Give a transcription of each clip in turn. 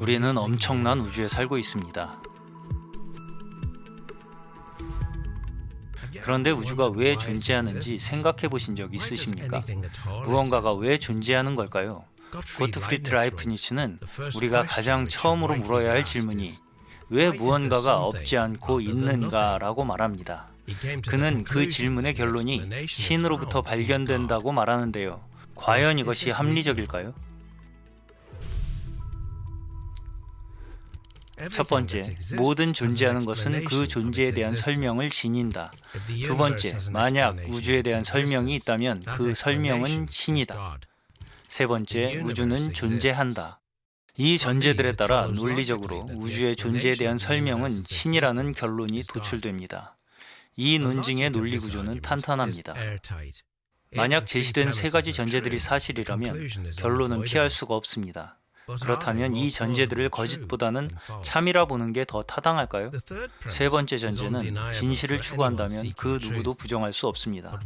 우리는 엄청난 우주에 살고 있습니다. 그런데 우주가 왜 존재하는지 생각해 보신 적 있으십니까? 무언가가 왜 존재하는 걸까요? 고트프리트 라이프니츠는 우리가 가장 처음으로 물어야 할 질문이 왜 무언가가 없지 않고 있는가라고 말합니다. 그는 그 질문의 결론이 신으로부터 발견된다고 말하는데요. 과연 이것이 합리적일까요? 첫 번째, 모든 존재하는 것은 그 존재에 대한 설명을 지닌다. 두 번째, 만약 우주에 대한 설명이 있다면 그 설명은 신이다. 세 번째, 우주는 존재한다. 이 전제들에 따라 논리적으로 우주의 존재에 대한 설명은 신이라는 결론이 도출됩니다. 이 논증의 논리 구조는 탄탄합니다. 만약 제시된 세 가지 전제들이 사실이라면 결론은 피할 수가 없습니다. 그렇다면 이 전제들을 거짓보다는 참이라 보는 게 더 타당할까요? 세 번째 전제는 진실을 추구한다면 그 누구도 부정할 수 없습니다.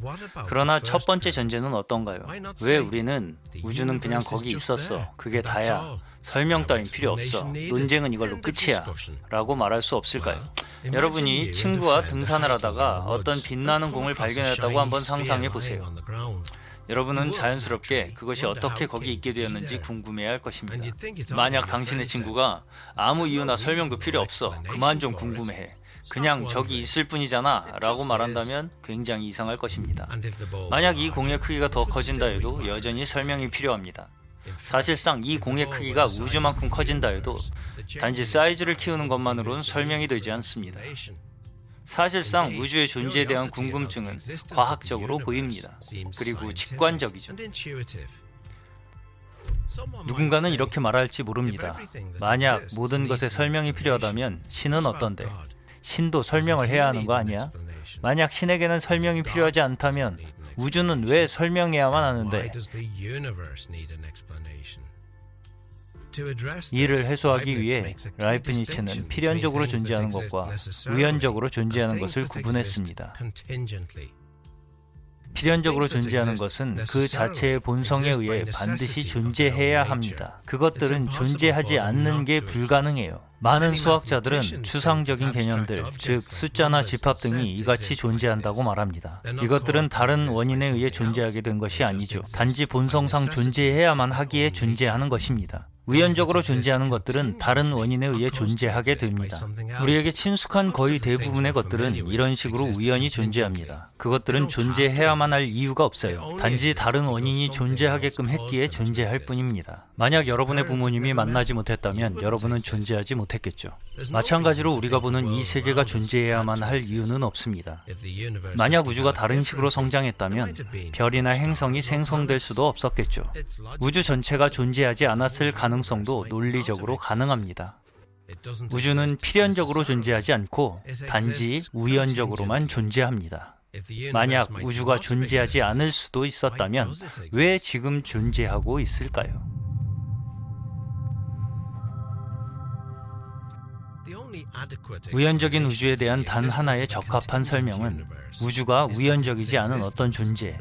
그러나 첫 번째 전제는 어떤가요? 왜 우리는 우주는 그냥 거기 있었어, 그게 다야, 설명 따윈 필요 없어, 논쟁은 이걸로 끝이야 라고 말할 수 없을까요? 여러분이 친구와 등산을 하다가 어떤 빛나는 공을 발견했다고 한번 상상해 보세요. 여러분은 자연스럽게 그것이 어떻게 거기 있게 되었는지 궁금해할 것입니다. 만약 당신의 친구가 아무 이유나 설명도 필요 없어, 그만 좀 궁금해해, 그냥 저기 있을 뿐이잖아 라고 말한다면 굉장히 이상할 것입니다. 만약 이 공의 크기가 더 커진다 해도 여전히 설명이 필요합니다. 사실상 이 공의 크기가 우주만큼 커진다 해도 단지 사이즈를 키우는 것만으로는 설명이 되지 않습니다. 사실상 우주의 존재에 대한 궁금증은 과학적으로 보입니다. 그리고 직관적이죠. 누군가는 이렇게 말할지 모릅니다. 만약 모든 것에 설명이 필요하다면 신은 어떤데? 신도 설명을 해야 하는 거 아니야? 만약 신에게는 설명이 필요하지 않다면 우주는 왜 설명해야만 하는데? 이를 해소하기 위해 라이프니츠는 필연적으로 존재하는 것과 우연적으로 존재하는 것을 구분했습니다. 필연적으로 존재하는 것은 그 자체의 본성에 의해 반드시 존재해야 합니다. 그것들은 존재하지 않는 게 불가능해요. 많은 수학자들은 추상적인 개념들, 즉 숫자나 집합 등이 이같이 존재한다고 말합니다. 이것들은 다른 원인에 의해 존재하게 된 것이 아니죠. 단지 본성상 존재해야만 하기에 존재하는 것입니다. 우연적으로 존재하는 것들은 다른 원인에 의해 존재하게 됩니다. 우리에게 친숙한 거의 대부분의 것들은 이런 식으로 우연히 존재합니다. 그것들은 존재해야만 할 이유가 없어요. 단지 다른 원인이 존재하게끔 했기에 존재할 뿐입니다. 만약 여러분의 부모님이 만나지 못했다면 여러분은 존재하지 못했겠죠. 마찬가지로 우리가 보는 이 세계가 존재해야만 할 이유는 없습니다. 만약 우주가 다른 식으로 성장했다면 별이나 행성이 생성될 수도 없었겠죠. 우주 전체가 존재하지 않았을 가능성도 논리적으로 가능합니다. 우주는 필연적으로 존재하지 않고 단지 우연적으로만 존재합니다. 만약 우주가 존재하지 않을 수도 있었다면 왜 지금 존재하고 있을까요? 우연적인 우주에 대한 단 하나의 적합한 설명은 우주가 우연적이지 않은 어떤 존재,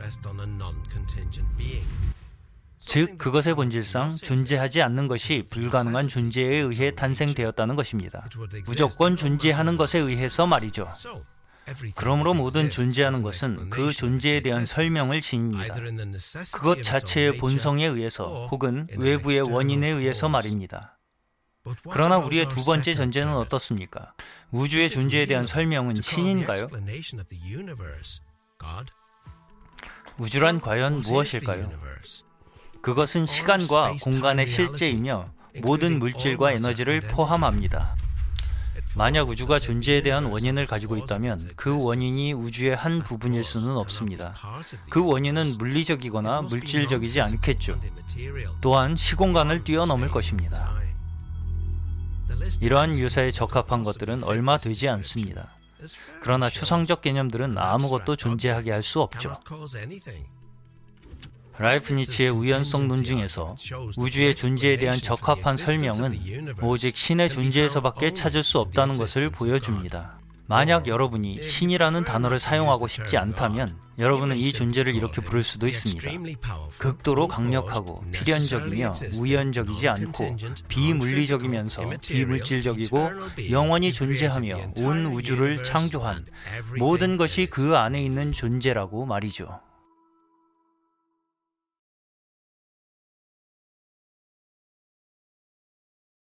즉 그것의 본질상 존재하지 않는 것이 불가능한 존재에 의해 탄생되었다는 것입니다. 무조건 존재하는 것에 의해서 말이죠. 그러므로 모든 존재하는 것은 그 존재에 대한 설명을 지닙니다. 그것 자체의 본성에 의해서 혹은 외부의 원인에 의해서 말입니다. 그러나 우리의 두 번째 전제는 어떻습니까? 우주의 존재에 대한 설명은 신인가요? 우주란 과연 무엇일까요? 그것은 시간과 공간의 실제이며 모든 물질과 에너지를 포함합니다. 만약 우주가 존재에 대한 원인을 가지고 있다면 그 원인이 우주의 한 부분일 수는 없습니다. 그 원인은 물리적이거나 물질적이지 않겠죠. 또한 시공간을 뛰어넘을 것입니다. 이러한 유사에 적합한 것들은 얼마 되지 않습니다. 그러나 추상적 개념들은 아무것도 존재하게 할 수 없죠. 라이프니츠의 우연성 논증에서 우주의 존재에 대한 적합한 설명은 오직 신의 존재에서밖에 찾을 수 없다는 것을 보여줍니다. 만약 여러분이 신이라는 단어를 사용하고 싶지 않다면 여러분은 이 존재를 이렇게 부를 수도 있습니다. 극도로 강력하고 필연적이며 우연적이지 않고 비물리적이면서 비물질적이고 영원히 존재하며 온 우주를 창조한 모든 것이 그 안에 있는 존재라고 말이죠.